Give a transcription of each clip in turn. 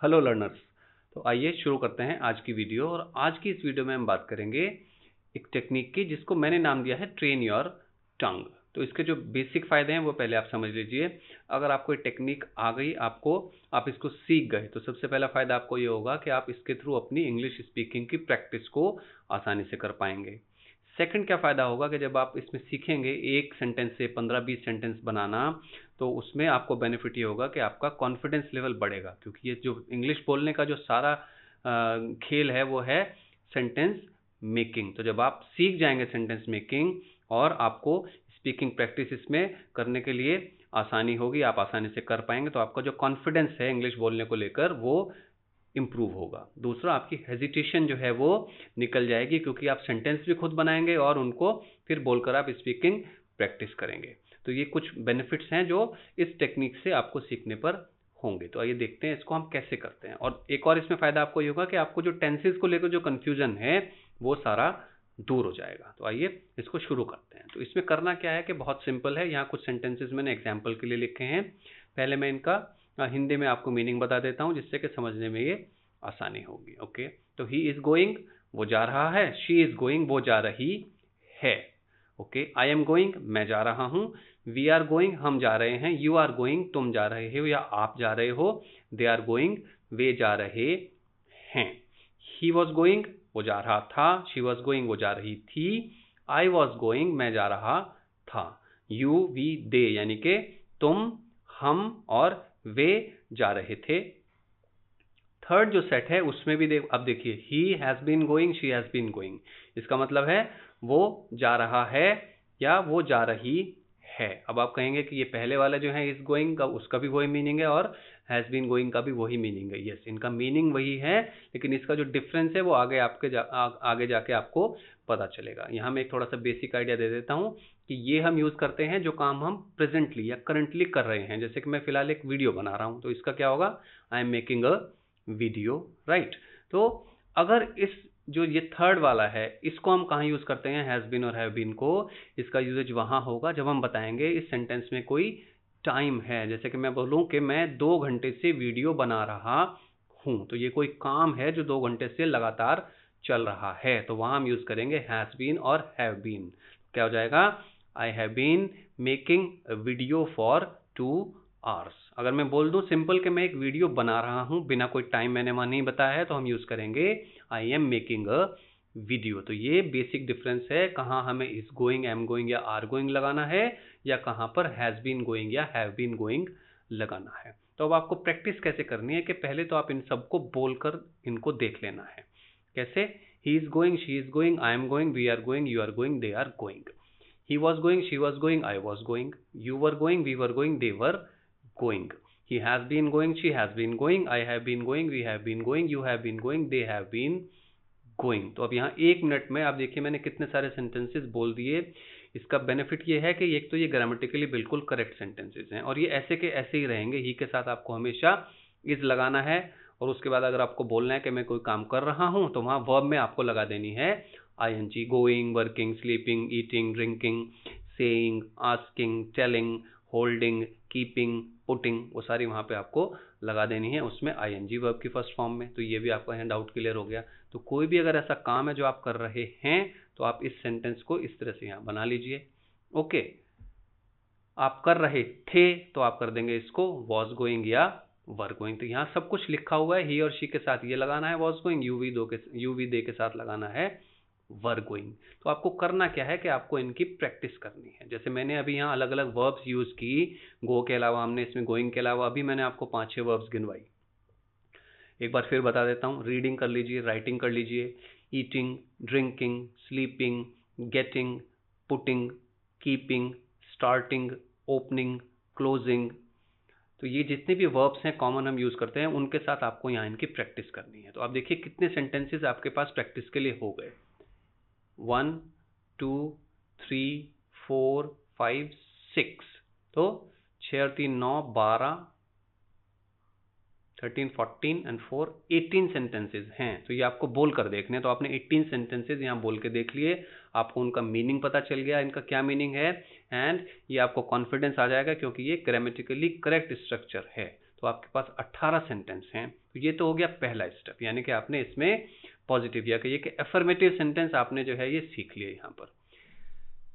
Hello learners. तो आइए शुरू करते हैं आज की वीडियो। और आज की इस वीडियो में हम बात करेंगे एक टेक्निक की जिसको मैंने नाम दिया है ट्रेन योर टंग। तो इसके जो बेसिक फ़ायदे हैं वो पहले आप समझ लीजिए। अगर आपको ये टेक्निक आ गई, आप इसको सीख गए, तो सबसे पहला फ़ायदा आपको ये होगा कि आप इसके थ्रू अपनी इंग्लिश स्पीकिंग की प्रैक्टिस को आसानी से कर पाएंगे। सेकंड क्या फ़ायदा होगा कि जब आप इसमें सीखेंगे एक सेंटेंस से 15-20 सेंटेंस बनाना, तो उसमें आपको बेनिफिट ये होगा कि आपका कॉन्फिडेंस लेवल बढ़ेगा, क्योंकि ये जो इंग्लिश बोलने का जो सारा खेल है वो है सेंटेंस मेकिंग। तो जब आप सीख जाएंगे सेंटेंस मेकिंग और आपको स्पीकिंग प्रैक्टिस इसमें करने के लिए आसानी होगी, आप आसानी से कर पाएंगे, तो आपका जो कॉन्फिडेंस है इंग्लिश बोलने को लेकर वो इम्प्रूव होगा। दूसरा, आपकी हेजिटेशन जो है वो निकल जाएगी, क्योंकि आप सेंटेंस भी खुद बनाएंगे और उनको फिर बोलकर आप स्पीकिंग प्रैक्टिस करेंगे। तो ये कुछ बेनिफिट्स हैं जो इस टेक्निक से आपको सीखने पर होंगे। तो आइए देखते हैं इसको हम कैसे करते हैं। और एक और इसमें फ़ायदा आपको ये होगा कि आपको जो टेंसेस को लेकर जो कन्फ्यूजन है वो सारा दूर हो जाएगा। तो आइए इसको शुरू करते हैं। तो इसमें करना क्या है कि बहुत सिंपल है। यहाँ कुछ सेंटेंसेस मैंने एग्जाम्पल के लिए लिखे हैं। पहले मैं इनका हिंदी में आपको मीनिंग बता देता हूँ, जिससे कि समझने में ये आसानी होगी। ओके, तो ही इज़ गोइंग, वो जा रहा है। शी इज़ गोइंग, वो जा रही है। ओके, आई एम गोइंग, मैं जा रहा हूँ। वी आर गोइंग, हम जा रहे हैं। यू आर गोइंग, तुम जा रहे हो या आप जा रहे हो। दे आर गोइंग, वे जा रहे हैं। ही वॉज गोइंग, वो जा रहा था। शी वॉज गोइंग, वो जा रही थी। आई वॉज गोइंग, मैं जा रहा था। यू, वी, दे, यानी कि तुम, हम और वे जा रहे थे। थर्ड जो सेट है उसमें भी अब देखिए, he has been going, she has been going. इसका मतलब है वो जा रहा है या वो जा रही है। अब आप कहेंगे कि ये पहले वाला जो है इज गोइंग का, उसका भी वही मीनिंग है, और हैज़ बीन गोइंग का भी वही मीनिंग है। यस, इनका मीनिंग वही है, लेकिन इसका जो डिफरेंस है वो आगे जाके आपको पता चलेगा। यहाँ मैं एक थोड़ा सा बेसिक आइडिया दे देता हूँ कि ये हम यूज़ करते हैं जो काम हम प्रेजेंटली या करंटली कर रहे हैं। जैसे कि मैं फिलहाल एक वीडियो बना रहा हूँ, तो इसका क्या होगा, I am making a video, right. तो अगर इस जो ये थर्ड वाला है इसको हम कहाँ यूज़ करते हैं, हैज़ बीन और हैव बीन को, इसका यूजेज वहाँ होगा जब हम बताएंगे इस सेंटेंस में कोई टाइम है। जैसे कि मैं बोलूँ कि मैं 2 घंटे से वीडियो बना रहा हूँ, तो ये कोई काम है जो 2 घंटे से लगातार चल रहा है, तो वहाँ हम यूज़ करेंगे हैज़ बीन और हैव बीन। क्या हो जाएगा, I have been making a video for 2 hours. अगर मैं बोल दूं सिंपल कि मैं एक वीडियो बना रहा हूं, बिना कोई टाइम मैंने वहां नहीं बताया है, तो हम यूज करेंगे I am making a video. तो ये बेसिक डिफरेंस है, कहाँ हमें इज गोइंग, एम गोइंग या आर गोइंग लगाना है, या कहाँ पर हैज बीन गोइंग या हैव बीन गोइंग लगाना है। तो अब आपको प्रैक्टिस कैसे करनी है कि पहले तो आप इन सबको बोलकर इनको देख लेना है। कैसे, he is going, she is going, I am going, we are going, you are going, they are going. He was going, she was going, I was going, you were going, we were going, they were going. He has been going, she has been going, I have been going, we have been going, you have been going, they have been going. तो अब यहाँ 1 minute में आप देखिए मैंने कितने सारे sentences बोल दिए। इसका बेनिफिट ये है कि एक तो ये ग्रामेटिकली बिल्कुल करेक्ट सेंटेंसेस हैं, और ये ऐसे के ऐसे ही रहेंगे। ही के साथ आपको हमेशा इज लगाना है, और उसके बाद अगर आपको बोलना है कि मैं कोई काम कर रहा हूँ, तो वहाँ वर्ब में आपको लगा देनी है ing, going, working, sleeping, eating, drinking, saying, asking, telling, holding, keeping, putting, वो सारी वहाँ पे आपको लगा देनी है उसमें ing वर्ब की फर्स्ट फॉर्म में। तो ये भी आपका यहाँ डाउट क्लियर हो गया। तो कोई भी अगर ऐसा काम है जो आप कर रहे हैं, तो आप इस सेंटेंस को इस तरह से यहाँ बना लीजिए। ओके, आप कर रहे थे तो आप कर देंगे इसको वॉज गोइंग या वर गोइंग। तो यहाँ सब कुछ लिखा हुआ है, ही और शी के साथ ये लगाना है वॉज गोइंग, यू वी दे के साथ लगाना है वर गोइंग। तो आपको करना क्या है कि आपको इनकी प्रैक्टिस करनी है। जैसे मैंने अभी यहाँ अलग अलग वर्ब्स यूज की, गो के अलावा हमने इसमें गोइंग के अलावा अभी मैंने आपको 5-6 वर्ब्स गिनवाई। एक बार फिर बता देता हूँ, रीडिंग कर लीजिए, राइटिंग कर लीजिए, eating, drinking, sleeping, getting, putting, keeping, starting, opening, closing. तो ये जितने भी वर्ब्स हैं कॉमन हम यूज करते हैं, उनके साथ आपको यहाँ इनकी प्रैक्टिस करनी है। तो आप देखिए कितने सेंटेंसेस आपके पास प्रैक्टिस के लिए हो गए। 1 2 3 4 5 6। तो 6 और 3 9, 12, 13 14 एंड 4 18 सेंटेंसेज हैं। तो ये आपको बोल कर देखने, तो आपने 18 सेंटेंसेज यहाँ बोल के देख लिए, आपको उनका मीनिंग पता चल गया, इनका क्या मीनिंग है, एंड ये आपको कॉन्फिडेंस आ जाएगा क्योंकि ये ग्रामेटिकली करेक्ट स्ट्रक्चर है। तो आपके पास 18 सेंटेंस हैं। तो ये तो हो गया पहला स्टेप, यानी कि आपने इसमें पॉजिटिव या कहिए कि एफर्मेटिव सेंटेंस आपने जो है ये सीख लिया। यहाँ पर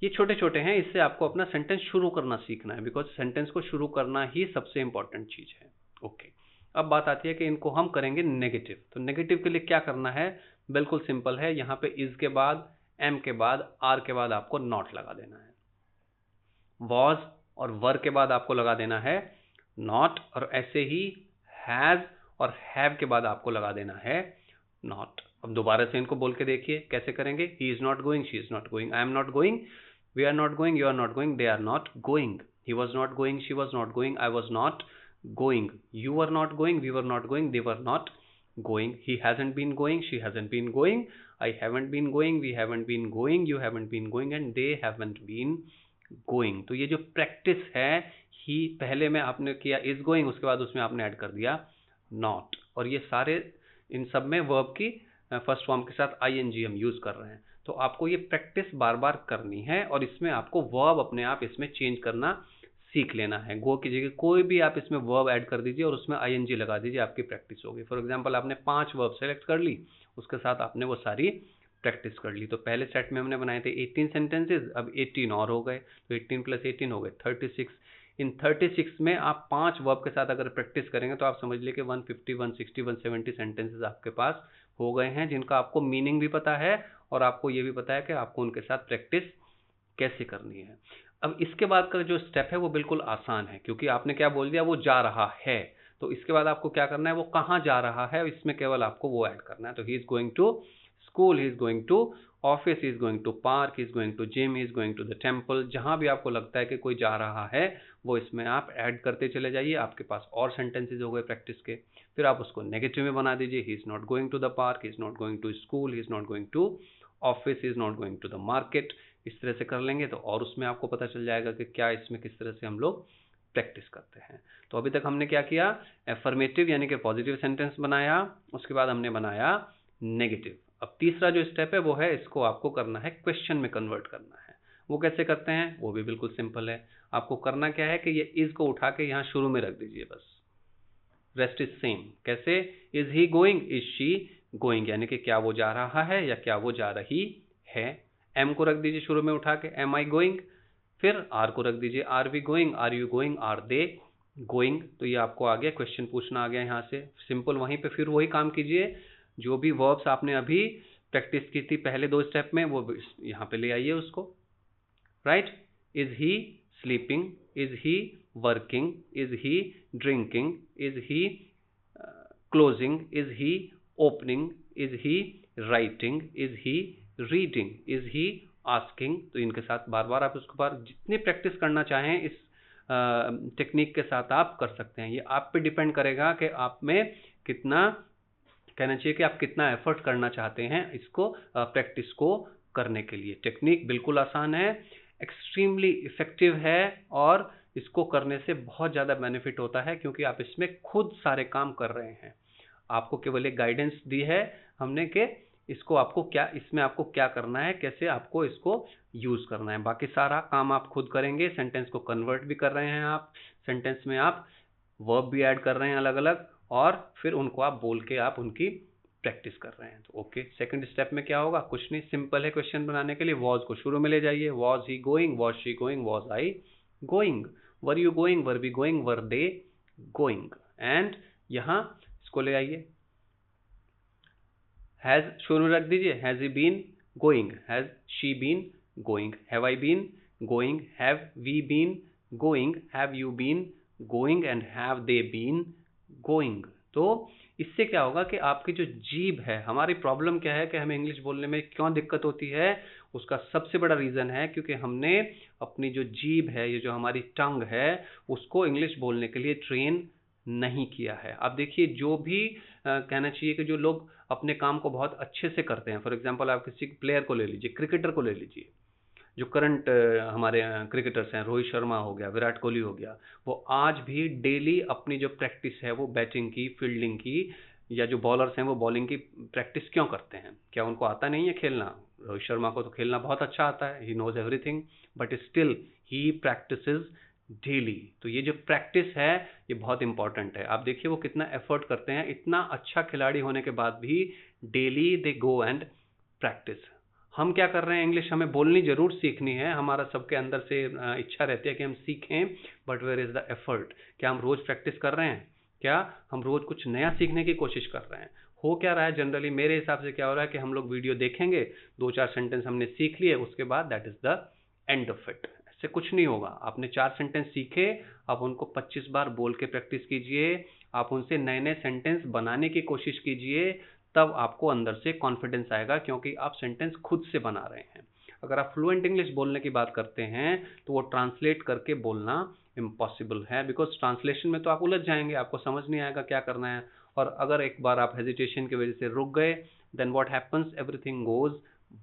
ये छोटे छोटे हैं, इससे आपको अपना सेंटेंस शुरू करना सीखना है, बिकॉज सेंटेंस को शुरू करना ही सबसे इंपॉर्टेंट चीज है। ओके, अब बात आती है कि इनको हम करेंगे नेगेटिव। तो नेगेटिव के लिए क्या करना है, बिल्कुल सिंपल है। यहाँ पे इज के बाद, एम के बाद, आर के बाद आपको नॉट लगा देना है। वॉज और वर के बाद आपको लगा देना है नॉट, और ऐसे ही हैज और हैव के बाद आपको लगा देना है नॉट। अब दोबारा से इनको बोल के देखिए कैसे करेंगे। He is not going, she is not going, I am not going, we are not going, you are not going, they are not going, he was not going, she was not going, I was not going, you were not going, we were not going, they were not going, he hasn't been going, she hasn't been going, I haven't been going, we haven't been going, you haven't been going, and they haven't been going। तो ये जो practice है, ही पहले में आपने किया is going, उसके बाद उसमें आपने ऐड कर दिया not, और ये सारे इन सब में वर्ब की फर्स्ट फॉर्म के साथ ing हम यूज कर रहे हैं। तो आपको ये प्रैक्टिस बार बार करनी है, और इसमें आपको वर्ब अपने आप इसमें चेंज करना सीख लेना है। गो की जगह कोई भी आप इसमें वर्ब ऐड कर दीजिए और उसमें ing लगा दीजिए, आपकी प्रैक्टिस होगी। फॉर एग्जांपल आपने 5 वर्ब सेलेक्ट कर ली, उसके साथ आपने वो सारी प्रैक्टिस कर ली। तो पहले सेट में हमने बनाए थे 18 सेंटेंसेस, अब 18 और हो गए, तो 18 + 18 हो गए 36। इन 36 में आप 5 वर्ब के साथ अगर प्रैक्टिस करेंगे तो आप समझ लीजिए कि 150, 160, 170 सेंटेंसेस आपके पास हो गए हैं, जिनका आपको मीनिंग भी पता है और आपको ये भी पता है कि आपको उनके साथ प्रैक्टिस कैसे करनी है। अब इसके बाद का जो स्टेप है वो बिल्कुल आसान है, क्योंकि आपने क्या बोल दिया, वो जा रहा है। तो इसके बाद आपको क्या करना है, वो कहाँ जा रहा है, इसमें केवल आपको वो ऐड करना है। तो he is going to school, he is going to office, he is going to park, he is going to gym, he is going to the temple. जहां भी आपको लगता है कि कोई जा रहा है वो इसमें आप ऐड करते चले जाइए। आपके पास और सेंटेंसेज हो गए प्रैक्टिस के। फिर आप उसको नेगेटिव में बना दीजिए। He is not going to the park, he is not going to school, he is not going to office, he is not going to the market. इस तरह से कर लेंगे तो और उसमें आपको पता चल जाएगा कि क्या इसमें किस तरह से हम लोग प्रैक्टिस करते हैं। तो अभी तक हमने क्या किया, एफर्मेटिव यानी कि पॉजिटिव सेंटेंस बनाया, उसके बाद हमने बनाया नेगेटिव। अब तीसरा जो स्टेप है वो है, इसको आपको करना है क्वेश्चन में कन्वर्ट करना है। वो कैसे करते हैं, वो भी बिल्कुल सिंपल है। आपको करना क्या है कि ये इज को उठा के यहाँ शुरू में रख दीजिए, बस रेस्ट इज सेम। कैसे, is he going, is she going, यानी कि क्या वो जा रहा है या क्या वो जा रही है। एम को रख दीजिए शुरू में उठा के, एम आई गोइंग। फिर आर को रख दीजिए, are we going, are you going, are they going. तो ये आपको आ गया, क्वेश्चन पूछना आ गया यहाँ से सिंपल। वहीं पे फिर वही काम कीजिए, जो भी वर्ब्स आपने अभी प्रैक्टिस की थी पहले 2 स्टेप में, वो यहाँ पे ले आइए उसको। Right, is he sleeping, is he working, is he drinking, is he closing, is he opening, is he writing, is he reading, is he asking. तो इनके साथ बार बार आप उसको बार जितनी प्रैक्टिस करना चाहें इस टेक्निक के साथ आप कर सकते हैं। ये आप पे डिपेंड करेगा कि आप में कितना, कहना चाहिए कि आप कितना एफर्ट करना चाहते हैं इसको प्रैक्टिस को करने के लिए। टेक्निक बिल्कुल आसान है, एक्सट्रीमली इफेक्टिव है, और इसको करने से बहुत ज़्यादा बेनिफिट होता है, क्योंकि आप इसमें खुद सारे काम कर रहे हैं। आपको केवल एक गाइडेंस दी है हमने कि इसको आपको क्या, इसमें आपको क्या करना है, कैसे आपको इसको यूज करना है। बाकी सारा काम आप खुद करेंगे। सेंटेंस को कन्वर्ट भी कर रहे हैं आप, सेंटेंस में आप वर्ब भी ऐड कर रहे हैं अलग अलग, और फिर उनको आप बोल के आप उनकी प्रैक्टिस कर रहे हैं। तो ओके, सेकंड स्टेप में क्या होगा, कुछ नहीं, सिंपल है। क्वेश्चन बनाने के लिए वॉज को शुरू में ले जाइए। Was he going, was she going, was I going, were you going, were we going, were they going. And यहाँ इसको ले आइए, हैज शुरू रख दीजिए, has he been going, has she been going, have I been going, have we been going, have you been going, and have they been going. तो इससे क्या होगा कि आपकी जो जीभ है, हमारी प्रॉब्लम क्या है कि हमें इंग्लिश बोलने में क्यों दिक्कत होती है, उसका सबसे बड़ा रीजन है क्योंकि हमने अपनी जो जीभ है, ये जो हमारी टंग है, उसको इंग्लिश बोलने के लिए ट्रेन नहीं किया है। अब देखिए, जो भी कहना चाहिए कि जो लोग अपने काम को बहुत अच्छे से करते हैं, फॉर एग्जांपल आप किसी प्लेयर को ले लीजिए, क्रिकेटर को ले लीजिए, जो करंट हमारे क्रिकेटर्स हैं, रोहित शर्मा हो गया, विराट कोहली हो गया, वो आज भी डेली अपनी जो प्रैक्टिस है वो बैटिंग की, फील्डिंग की, या जो बॉलर्स हैं वो बॉलिंग की प्रैक्टिस क्यों करते हैं? क्या उनको आता नहीं है खेलना? रोहित शर्मा को तो खेलना बहुत अच्छा आता है, he knows everything, but still he practises daily. तो ये जो प्रैक्टिस है ये बहुत इंपॉर्टेंट है। आप देखिए वो कितना एफर्ट करते हैं, इतना अच्छा खिलाड़ी होने के बाद भी daily they go and practice. हम क्या कर रहे हैं, इंग्लिश हमें बोलनी जरूर सीखनी है, हमारा सबके अंदर से इच्छा रहती है कि हम सीखें, but where is the effort? क्या हम रोज प्रैक्टिस कर रहे हैं? क्या हम रोज कुछ नया सीखने की कोशिश कर रहे हैं? हो क्या रहा है जनरली, मेरे हिसाब से क्या हो रहा है कि हम लोग वीडियो देखेंगे, 2-4 सेंटेंस हमने सीख लिए, उसके बाद that is the end of it. ऐसे कुछ नहीं होगा। आपने 4 सेंटेंस सीखे, आप उनको 25 बार बोल के प्रैक्टिस कीजिए, आप उनसे नए नए सेंटेंस बनाने की कोशिश कीजिए, तब आपको अंदर से कॉन्फिडेंस आएगा, क्योंकि आप सेंटेंस खुद से बना रहे हैं। अगर आप फ्लुएंट इंग्लिश बोलने की बात करते हैं तो वो ट्रांसलेट करके बोलना इम्पॉसिबल है, बिकॉज ट्रांसलेशन में तो आप उलझ जाएंगे, आपको समझ नहीं आएगा क्या करना है। और अगर एक बार आप हेजिटेशन की वजह से रुक गए, then what happens, everything goes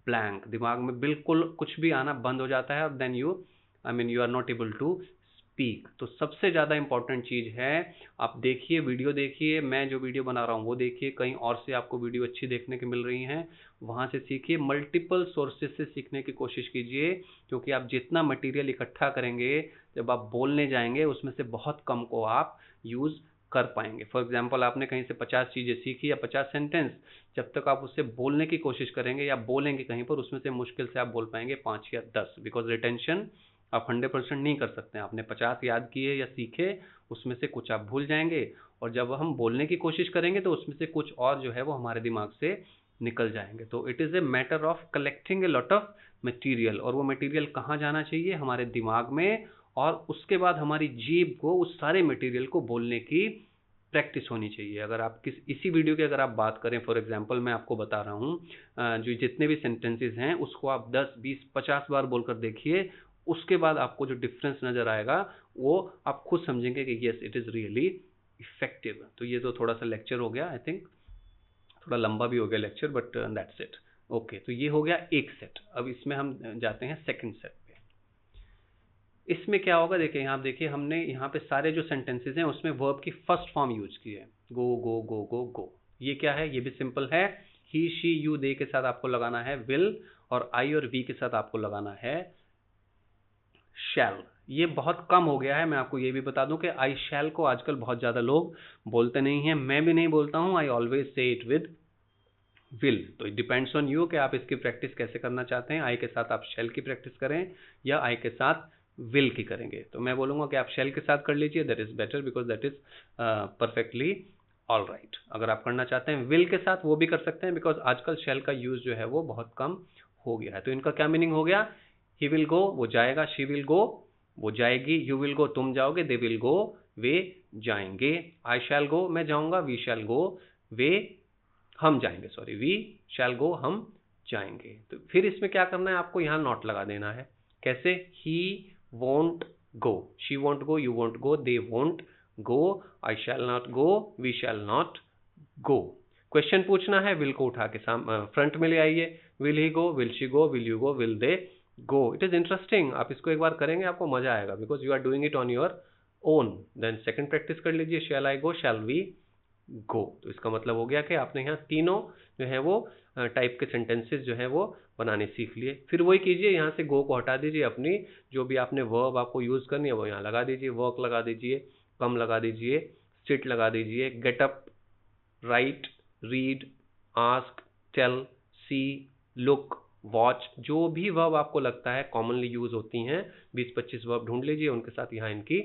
blank, दिमाग में बिल्कुल कुछ भी आना बंद हो जाता है, और then you are not able to speak. तो सबसे ज़्यादा इंपॉर्टेंट चीज़ है, आप देखिए, वीडियो देखिए, मैं जो वीडियो बना रहा हूँ वो देखिए, कहीं और से आपको वीडियो अच्छी देखने की मिल रही हैं, वहाँ से सीखिए, मल्टीपल सोर्सेज से सीखने की कोशिश कीजिए, क्योंकि आप जितना मटेरियल इकट्ठा करेंगे, जब आप बोलने जाएंगे उसमें से बहुत कम को आप यूज़ कर पाएंगे। फॉर एग्जाम्पल, आपने कहीं से 50 चीज़ें सीखी या 50 सेंटेंस, जब तक आप उससे बोलने की कोशिश करेंगे या बोलेंगे कहीं पर, उसमें से मुश्किल से आप बोल पाएंगे 5 या 10, बिकॉज रिटेंशन आप 100% नहीं कर सकते हैं। आपने 50 याद किए या सीखे, उसमें से कुछ आप भूल जाएंगे, और जब हम बोलने की कोशिश करेंगे तो उसमें से कुछ और जो है वो हमारे दिमाग से निकल जाएंगे। तो it is a matter of collecting A lot of material, और वो मटेरियल कहाँ जाना चाहिए, हमारे दिमाग में, और उसके बाद हमारी जीभ को उस सारे मटेरियल को बोलने की प्रैक्टिस होनी चाहिए। अगर आप इसी वीडियो की अगर आप बात करें, फॉर एग्जांपल मैं आपको बता रहा हूँ, जो जितने भी सेंटेंसेस हैं उसको आप 10, 20, 50 बार बोलकर देखिए, उसके बाद आपको जो डिफरेंस नज़र आएगा वो आप खुद समझेंगे कि yes it is really effective. तो ये तो थोड़ा सा लेक्चर हो गया, आई थिंक थोड़ा लंबा भी हो गया lecture, but that's it. Okay, तो ये हो गया एक सेट। अब इसमें हम जाते हैं सेकंड सेट पे। इसमें क्या होगा, देखिए यहाँ देखिए, हमने यहाँ पे सारे जो सेंटेंसेस हैं उसमें वर्ब की फर्स्ट फॉर्म यूज की है, गो गो गो गो गो। ये क्या है, ये भी सिंपल है, ही शी यू दे के साथ आपको लगाना है विल, और आई और वी के साथ आपको लगाना है शैल। ये बहुत कम हो गया है, मैं आपको ये भी बता दूं कि आई शैल को आजकल बहुत ज़्यादा लोग बोलते नहीं हैं, मैं भी नहीं बोलता हूं। I always say it with will. तो इट डिपेंड्स ऑन यू कि आप इसकी प्रैक्टिस कैसे करना चाहते हैं। आई के साथ आप शैल की प्रैक्टिस करें या आई के साथ विल की करेंगे। तो मैं बोलूँगा कि आप शैल के साथ कर लीजिए, that is better, because that is perfectly all right. अगर आप करना चाहते हैं विल के साथ, वो भी कर सकते हैं, बिकॉज आजकल शैल का यूज़ जो है वो बहुत कम हो गया है। तो इनका क्या मीनिंग हो गया, ही विल गो वो जाएगा, शी विल गो वो जाएगी, यू विल गो तुम जाओगे, दे विल गो वे जाएंगे, आई शैल गो मैं जाऊंगा, वी शैल गो वे हम जाएंगे, सॉरी वी शैल गो हम जाएंगे। तो फिर इसमें क्या करना है, आपको यहाँ नॉट लगा देना है। कैसे, he won't go, she won't go, you won't go, they won't go, I shall not go, we shall not go. Question पूछना है, विल को उठा के फ्रंट में ले आइए, will he go, will she go, will you go, will they go. It is interesting, आप इसको एक बार करेंगे आपको मजा आएगा, because you are doing it on your own. Then second practice कर लीजिए, शैल आई गो, शैल वी गो। तो इसका मतलब हो गया कि आपने यहाँ तीनों जो है वो टाइप के सेंटेंसेस जो है वो बनाने सीख लिए। फिर वही कीजिए, यहाँ से गो को हटा दीजिए, अपनी जो भी आपने वर्ब आपको यूज करनी है वो यहाँ लगा दीजिए, वर्क लगा दीजिए, कम लगा दीजिए, सिट लगा दीजिए, get up, write, read, ask, tell, see, look, watch, जो भी वर्ब आपको लगता है कॉमनली यूज होती हैं, 20-25 वर्ब ढूंढ लीजिए, उनके साथ यहाँ इनकी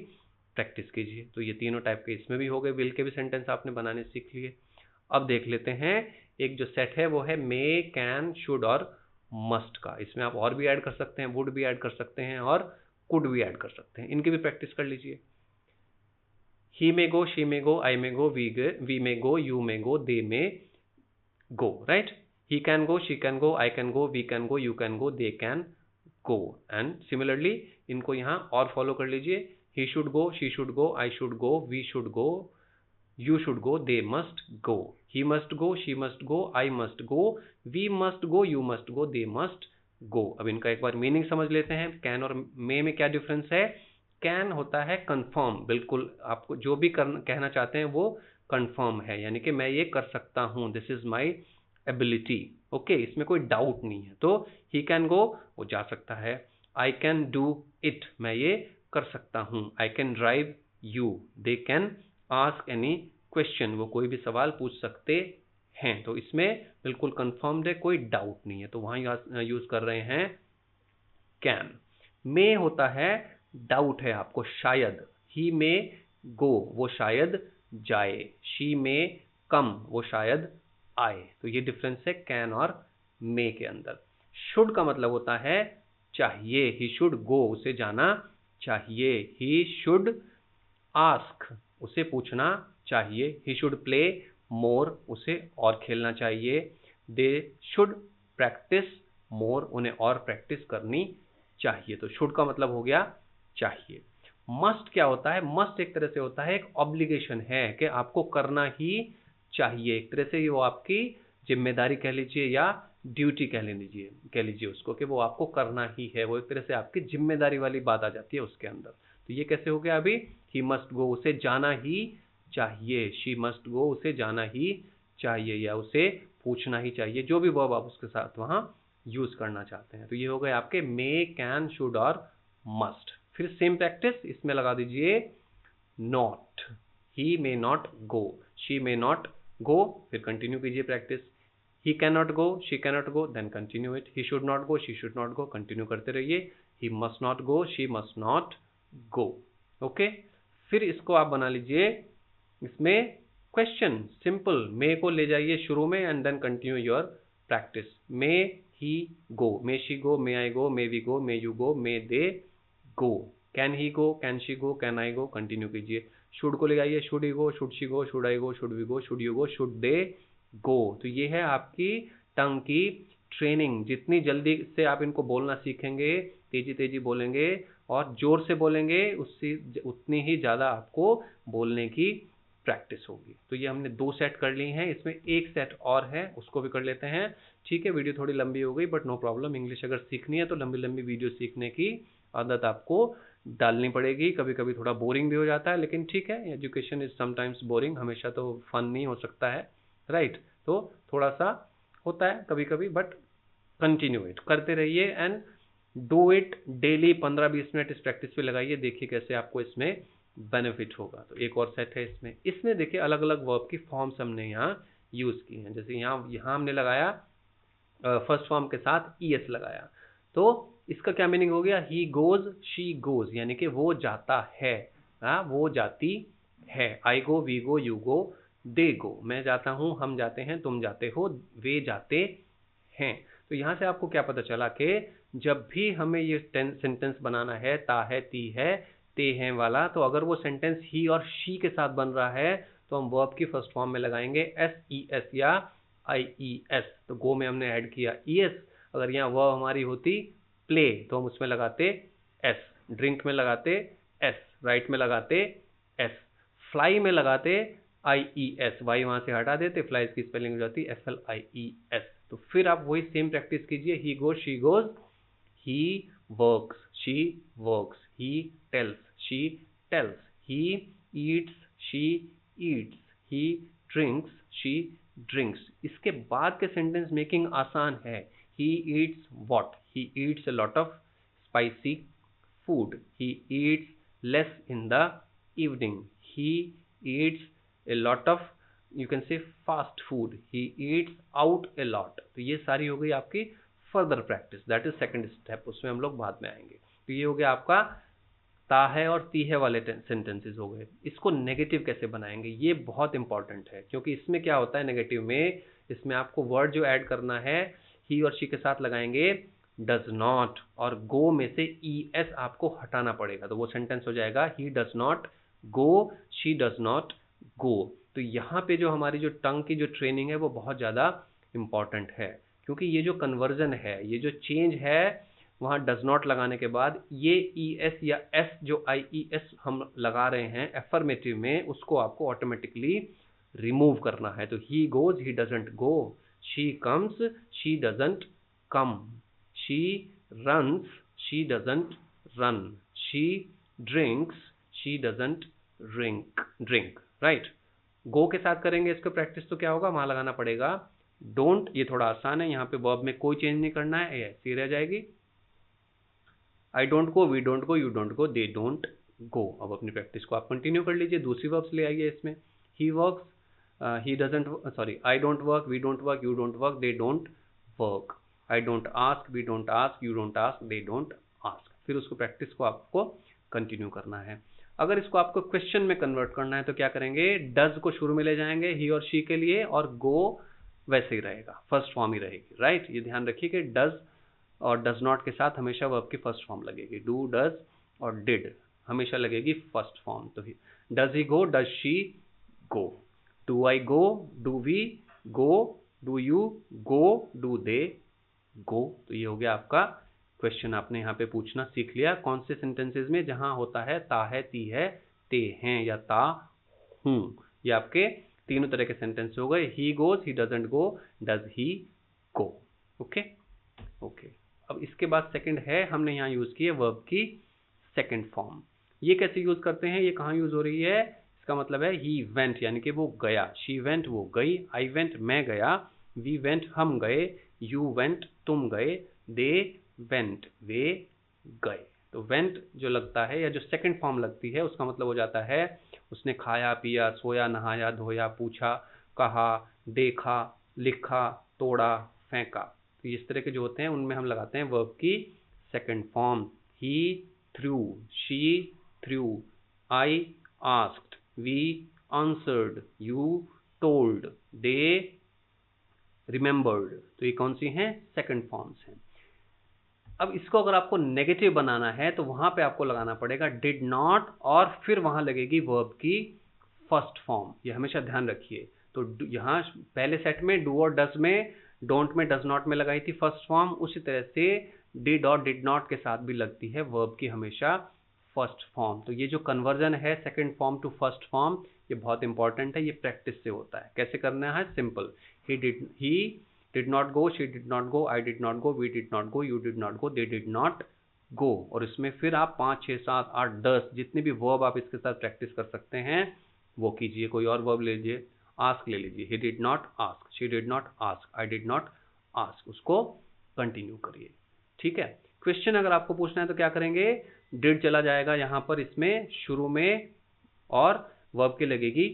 प्रैक्टिस कीजिए। तो ये तीनों टाइप के इसमें भी हो गए, विल के भी सेंटेंस आपने बनाने सीख लिए। अब देख लेते हैं एक जो सेट है वो है मे, कैन, शुड और मस्ट का। इसमें आप और भी ऐड कर सकते हैं, वुड भी ऐड कर सकते हैं और कुड भी ऐड कर सकते हैं, इनकी भी प्रैक्टिस कर लीजिए। He may go, she may go, I may go, we may go, you may go, they may go, right. He can go, she can go, I can go, we can go, you can go, they can go. And similarly इनको यहाँ और follow कर लीजिए, he should go, she should go, I should go, we should go, you should go, they must go, he must go, she must go, I must go, we must go, you must go, they must go। अब इनका एक बार meaning समझ लेते हैं। Can और मे में क्या difference है, कैन होता है कंफर्म, बिल्कुल आपको जो भी कहना चाहते हैं वो कंफर्म है, यानी कि मैं ये कर सकता हूँ, this is my ability, okay, इसमें कोई डाउट नहीं है। तो ही कैन गो वो जा सकता है, आई कैन डू इट मैं ये कर सकता हूँ। I can drive you, they can ask any question, वो कोई भी सवाल पूछ सकते हैं। तो इसमें बिल्कुल कंफर्म्ड है, कोई डाउट नहीं है, तो वहां यूज कर रहे हैं कैन। मे होता है डाउट है आपको, शायद। ही मे गो, वो शायद जाए। शी मे कम, वो शायद आए। तो ये डिफरेंस है कैन और मे के अंदर। शुड का मतलब होता है चाहिए। ही शुड गो, उसे जाना चाहिए। ही शुड आस्क, उसे पूछना चाहिए। ही शुड प्ले मोर, उसे और खेलना चाहिए। दे शुड प्रैक्टिस मोर, उन्हें और प्रैक्टिस करनी चाहिए। तो शुड का मतलब हो गया चाहिए। मस्ट क्या होता है? मस्ट एक तरह से होता है एक ऑब्लिगेशन है कि आपको करना ही चाहिए। एक तरह से वो आपकी जिम्मेदारी कह लीजिए या ड्यूटी कह लीजिए उसको, कि वो आपको करना ही है। वो एक तरह से आपकी जिम्मेदारी वाली बात आ जाती है उसके अंदर। तो ये कैसे हो गया अभी? ही मस्ट गो, उसे जाना ही चाहिए। शी मस्ट गो, उसे जाना ही चाहिए या उसे पूछना ही चाहिए, जो भी वर्ब आप उसके साथ वहां यूज करना चाहते हैं। तो ये हो गए आपके मे, कैन, शुड और मस्ट। फिर सेम प्रैक्टिस इसमें लगा दीजिए not. He may not go, she may not go, फिर कंटिन्यू कीजिए practice. He can not go, she can not go, then continue it. He should not go, she should not go, continue करते रहिए। He must not go, she must not go. Okay, फिर इसको आप बना लीजिए इसमें question simple. मे को ले जाइए शुरू में and then continue your practice. May he go, may she go, may I go, may we go, may you go, may they go. Can he go, can she go, can I go, continue कीजिए। Should को ले जाइए, should he go, should she go, should I go, should we go, should you go, should they go. तो ये है आपकी टंग की training. जितनी जल्दी से आप इनको बोलना सीखेंगे, तेजी तेजी बोलेंगे और जोर से बोलेंगे, उससे उतनी ही ज्यादा आपको बोलने की प्रैक्टिस होगी। तो ये हमने 2 सेट कर ली हैं, इसमें एक सेट और है, उसको भी कर लेते हैं। ठीक है, वीडियो थोड़ी लंबी हो गई बट नो प्रॉब्लम। इंग्लिश अगर सीखनी है तो लंबी लंबी वीडियो सीखने की आदत आपको डालनी पड़ेगी। कभी कभी थोड़ा बोरिंग भी हो जाता है, लेकिन ठीक है, एजुकेशन इज समटाइम्स बोरिंग, हमेशा तो फन नहीं हो सकता है, राइट। तो थोड़ा सा होता है कभी कभी, बट कंटिन्यू इट, करते रहिए and do it daily. 15-20 minute इस प्रैक्टिस पे लगाइए, देखिए कैसे आपको इसमें बेनिफिट होगा। तो एक और सेट है इसमें देखिए अलग अलग वर्ब की फॉर्म्स हमने यहाँ यूज की हैं। जैसे यहाँ हमने लगाया फर्स्ट फॉर्म के साथ ईएस लगाया, तो इसका क्या मीनिंग हो गया? ही गोज, शी गोज, यानी कि वो जाता है, वो जाती है। आई गो, वी गो, यू गो, दे गो, मैं जाता हूँ, हम जाते हैं, तुम जाते हो, वे जाते हैं। तो यहाँ से आपको क्या पता चला कि जब भी हमें ये सेंटेंस बनाना है, ता है, ती है, ते हैं वाला, तो अगर वो सेंटेंस ही और शी के साथ बन रहा है तो हम वर्ब की फर्स्ट फॉर्म में लगाएंगे एस ई एस या आई ई एस। तो गो में हमने ऐड किया ई एस। अगर यहाँ वर्ब हमारी होती प्ले तो हम उसमें लगाते एस, ड्रिंक में लगाते एस, राइट में लगाते एस, फ्लाई में लगाते आई ई एस, वाई वहां से हटा देते, फ्लाई की स्पेलिंग हो जाती F L I E S. तो फिर आप वही सेम प्रैक्टिस कीजिए। ही goes, she goes, he works, she works, he tells, she tells, he eats, she Yeats, he drinks, she drinks. इसके बाद के सेंटेंस मेकिंग आसान है। He eats what? He eats a lot of spicy food. He eats less in the evening. He eats a lot of, you can say, fast food. He eats out a lot. तो ये सारी हो गई आपकी further practice, that is second step, उसमें हम लोग बाद में आएंगे। तो ये हो गया आपका ता है और ती है वाले सेंटेंसेस हो गए। इसको नेगेटिव कैसे बनाएंगे, ये बहुत इंपॉर्टेंट है, क्योंकि इसमें क्या होता है नेगेटिव में, इसमें आपको वर्ड जो ऐड करना है ही और शी के साथ लगाएंगे डज नॉट, और गो में से ई एस आपको हटाना पड़ेगा। तो वो सेंटेंस हो जाएगा he does not go, she does not go. तो यहाँ पे जो हमारी जो टंग की जो ट्रेनिंग है वो बहुत ज़्यादा इंपॉर्टेंट है, क्योंकि ये जो कन्वर्जन है, ये जो चेंज है, वहाँ डज नॉट लगाने के बाद ये ई एस या एस जो आई ई एस हम लगा रहे हैं एफर्मेटिव में, उसको आपको ऑटोमेटिकली रिमूव करना है। तो he goes, he doesn't go, she comes, she doesn't come, she runs, she doesn't run, she drinks, she doesn't drink, right? go के साथ करेंगे इसको प्रैक्टिस, तो क्या होगा, वहां लगाना पड़ेगा don't। ये थोड़ा आसान है, यहाँ पे वर्ब में कोई चेंज नहीं करना है, ये ऐसी रह जाएगी। I don't go, we don't go, you don't go, they don't go. अब अपनी प्रैक्टिस को आप कंटिन्यू कर लीजिए, दूसरी वर्ब्स ले आइए इसमें। He works, he doesn't, sorry, I don't work, we don't work, you don't work, they don't work. I don't ask, we don't ask, you don't ask, they don't ask. फिर उसको practice को आपको continue करना है। अगर इसको आपको question में कन्वर्ट करना है तो क्या करेंगे, डज को शुरू में ले जाएंगे ही और शी के लिए, और गो वैसे ही रहेगा, फर्स्ट फॉर्म ही रहेगी, राइट। ये ध्यान रखिए कि डज और डज नॉट के साथ हमेशा वर्ब की फर्स्ट फॉर्म लगेगी। डू, डज और डिड हमेशा लगेगी फर्स्ट फॉर्म। तो does he go, does she go, do I go, do we go, do you go, do they go. तो ये हो गया आपका क्वेश्चन। आपने यहाँ पे पूछना सीख लिया कौन से सेंटेंसेस में जहां होता है ता है, ती है, ते हैं या ता हूं। ये आपके तीनों तरह के सेंटेंस हो गए। He goes, he doesn't go, does he go. Okay okay. अब इसके बाद सेकंड है, हमने यहाँ यूज की है वर्ब की सेकंड फॉर्म। ये कैसे यूज करते हैं, ये कहाँ यूज हो रही है, इसका मतलब है ही वेंट यानी कि वो गया, शी वेंट वो गई, आई वेंट मैं गया, वी वेंट हम गए, यू वेंट तुम गए, दे वेंट वे गए। तो वेंट जो लगता है या जो सेकंड फॉर्म लगती है उसका मतलब हो जाता है उसने खाया पिया सोया नहाया धोया पूछा कहा देखा लिखा तोड़ा फेंका। तो इस तरह के जो होते हैं उनमें हम लगाते हैं वर्ब की second form. He threw, she threw, I asked, we answered, you told, they remembered. तो ये कौन सी हैं, सेकंड फॉर्म्स हैं। अब इसको अगर आपको नेगेटिव बनाना है तो वहां पे आपको लगाना पड़ेगा डिड नॉट, और फिर वहां लगेगी वर्ब की फर्स्ट फॉर्म। ये हमेशा ध्यान रखिए। तो यहाँ पहले सेट में डू और डज में, डोंट में, डज नॉट में लगाई थी फर्स्ट फॉर्म, उसी तरह से डिड और डिड नॉट के साथ भी लगती है वर्ब की हमेशा फर्स्ट फॉर्म। तो ये जो कन्वर्जन है second form to first form, ये बहुत इंपॉर्टेंट है। ये प्रैक्टिस से होता है। कैसे करना है, simple. He did not go, she did not go, I did not go, we did not go, you did not go, they did not go। और इसमें फिर आप 5, 6, 7, 8, 10 जितने भी वर्ब आप इसके साथ प्रैक्टिस कर सकते हैं वो कीजिए। कोई और वर्ब ले लीजिए, आस्क ले लीजिए, he did not ask, she did not ask, I did not ask, उसको कंटिन्यू करिए। ठीक है। क्वेश्चन अगर आपको पूछना है तो क्या करेंगे, डिड चला जाएगा यहाँ पर इसमें शुरू में, और वर्ब की लगेगी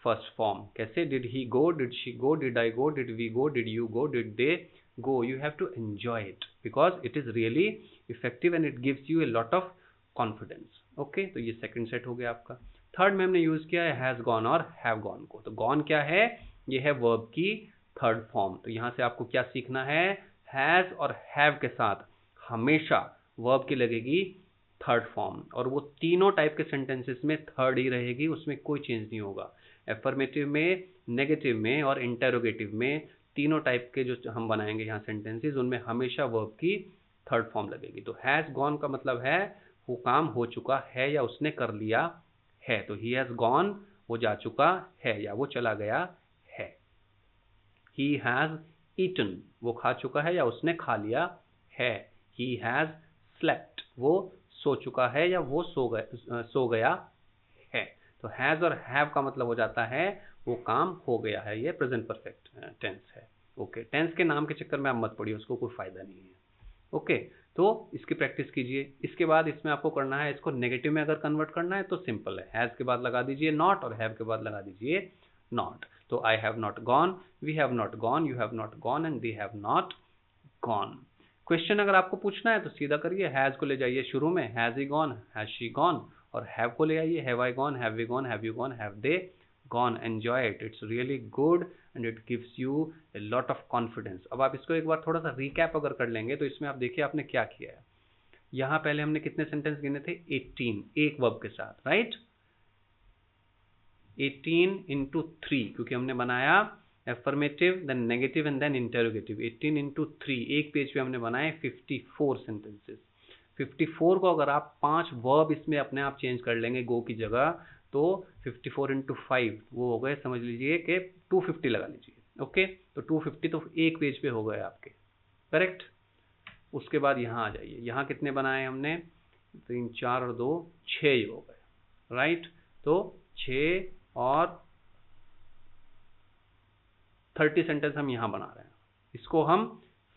फर्स्ट फॉर्म। कैसे, did he go, did she go, did I go, did we go, did you go, did they go. You have to enjoy it because it is really effective and it gives you a lot of confidence. Okay, तो ये second set हो गया आपका। Third में हमने use किया है has gone और हैव गॉन को। तो गॉन क्या है, ये है वर्ब की थर्ड फॉर्म। तो यहां से आपको क्या सीखना है, हैज और हैव के साथ हमेशा वर्ब की लगेगी थर्ड फॉर्म, और वो तीनों टाइप के सेंटेंसेस में थर्ड ही रहेगी, उसमें कोई चेंज नहीं होगा। एफर्मेटिव में, नेगेटिव में और इंटेरोगेटिव में, तीनों टाइप के जो हम बनाएंगे यहाँ सेंटेंसेस, उनमें हमेशा वर्ब की थर्ड फॉर्म लगेगी। तो हैज गॉन का मतलब है वो काम हो चुका है या उसने कर लिया है। तो ही हैज गॉन वो जा चुका है या वो चला गया है। ही हैज ईटन वो खा चुका है या उसने खा लिया है। ही हैज स्लेप्ट वो सो चुका है या वो सो गया है। तो हैज और हैव का मतलब हो जाता है वो काम हो गया है। ये प्रेजेंट परफेक्ट टेंस है। ओके, टेंस के नाम के चक्कर में आप मत पड़िए, उसको कोई फायदा नहीं है। ओके, तो इसकी प्रैक्टिस कीजिए। इसके बाद इसमें आपको करना है, इसको नेगेटिव में अगर कन्वर्ट करना है तो सिंपल है, हैज के बाद लगा दीजिए नॉट और हैव के बाद लगा दीजिए नॉट। तो I have not gone, we have not gone, you have not gone and they have not gone. Question अगर आपको पूछना है तो सीधा करिए, हैज को ले जाइए शुरू में, has he gone, has she gone, और हैव को ले आइए, have I gone, have we gone, have you gone, have they gone. Enjoy it, it's really good and it gives you a lot of confidence. अब आप इसको एक बार थोड़ा सा रिकैप अगर कर लेंगे तो इसमें आप देखिए आपने क्या किया है। यहाँ पहले हमने कितने सेंटेंस गिने थे, 18, एक वर्ब के साथ, राइट। 18 into 3 क्योंकि हमने बनाया affirmative, then negative and then interrogative. 18 into 3 एक पेज पे हमने बनाए 54 सेंटेंसेस। 54 को अगर आप 5 वर्ब इसमें अपने आप चेंज कर लेंगे गो की जगह, तो 54 into 5 वो हो गए, समझ लीजिए कि 250 लगा लीजिए। ओके, तो 250 तो एक पेज पे हो गए आपके, करेक्ट। उसके बाद यहाँ आ जाइए, यहाँ कितने बनाए हमने, 3, 4 और 2, 6 हो गए, राइट। तो 6 और 30 सेंटेंस हम यहाँ बना रहे हैं। इसको हम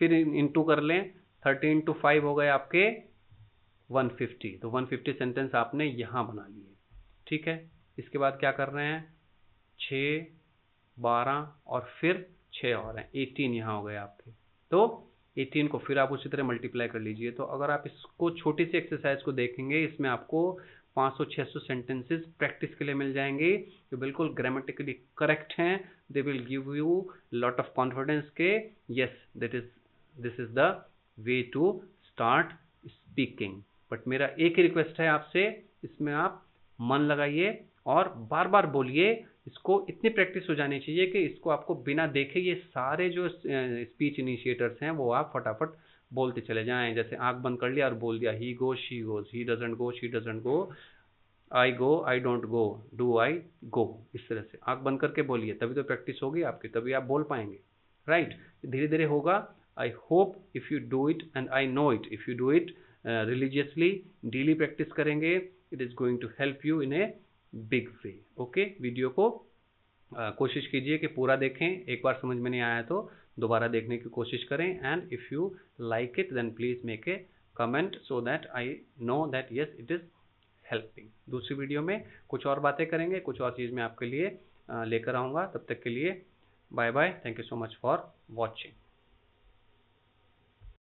फिर इंटू कर लें, 30 into 5 हो गए आपके 150, तो 150 सेंटेंस आपने यहाँ बना लिए, ठीक है। इसके बाद क्या कर रहे हैं, 6, 12 और फिर 6 और हैं, 18 यहाँ हो गए आपके। तो 18 को फिर आप उसी तरह मल्टीप्लाई कर लीजिए। तो अगर आप इसको छोटी सी एक्सरसाइज को देखेंगे, इसमें आपको 500-600 सेंटेंसेस प्रैक्टिस के लिए मिल जाएंगे जो बिल्कुल ग्रामेटिकली करेक्ट हैं। They will give you lot of confidence के yes this is the way to start speaking. But मेरा एक ही रिक्वेस्ट है आपसे, इसमें आप मन लगाइए और बार बार बोलिए। इसको इतनी प्रैक्टिस हो जानी चाहिए कि इसको आपको बिना देखे ये सारे जो स्पीच इनिशिएटर्स हैं वो आप फटाफट बोलते चले जाएं। जैसे आंख बंद कर लिया और बोल दिया, he goes she goes, he doesn't go she doesn't go, I go I don't go, do I go. इस तरह से आंख बंद करके बोलिए, तभी तो प्रैक्टिस होगी आपकी, तभी आप बोल पाएंगे, राइट। धीरे धीरे होगा। I hope if you do it, and I know it, if you do it religiously, daily practice करेंगे, it is going to help you in a big way. Okay, video को कोशिश कीजिए कि पूरा देखें। एक बार समझ में नहीं आया तो दोबारा देखने की कोशिश करें। And if you like it then please make a comment so that I know that yes it is helping. दूसरी वीडियो में कुछ और बातें करेंगे, कुछ और चीज़ मैं आपके लिए लेकर आऊँगा। तब तक के लिए bye bye, thank you so much for watching.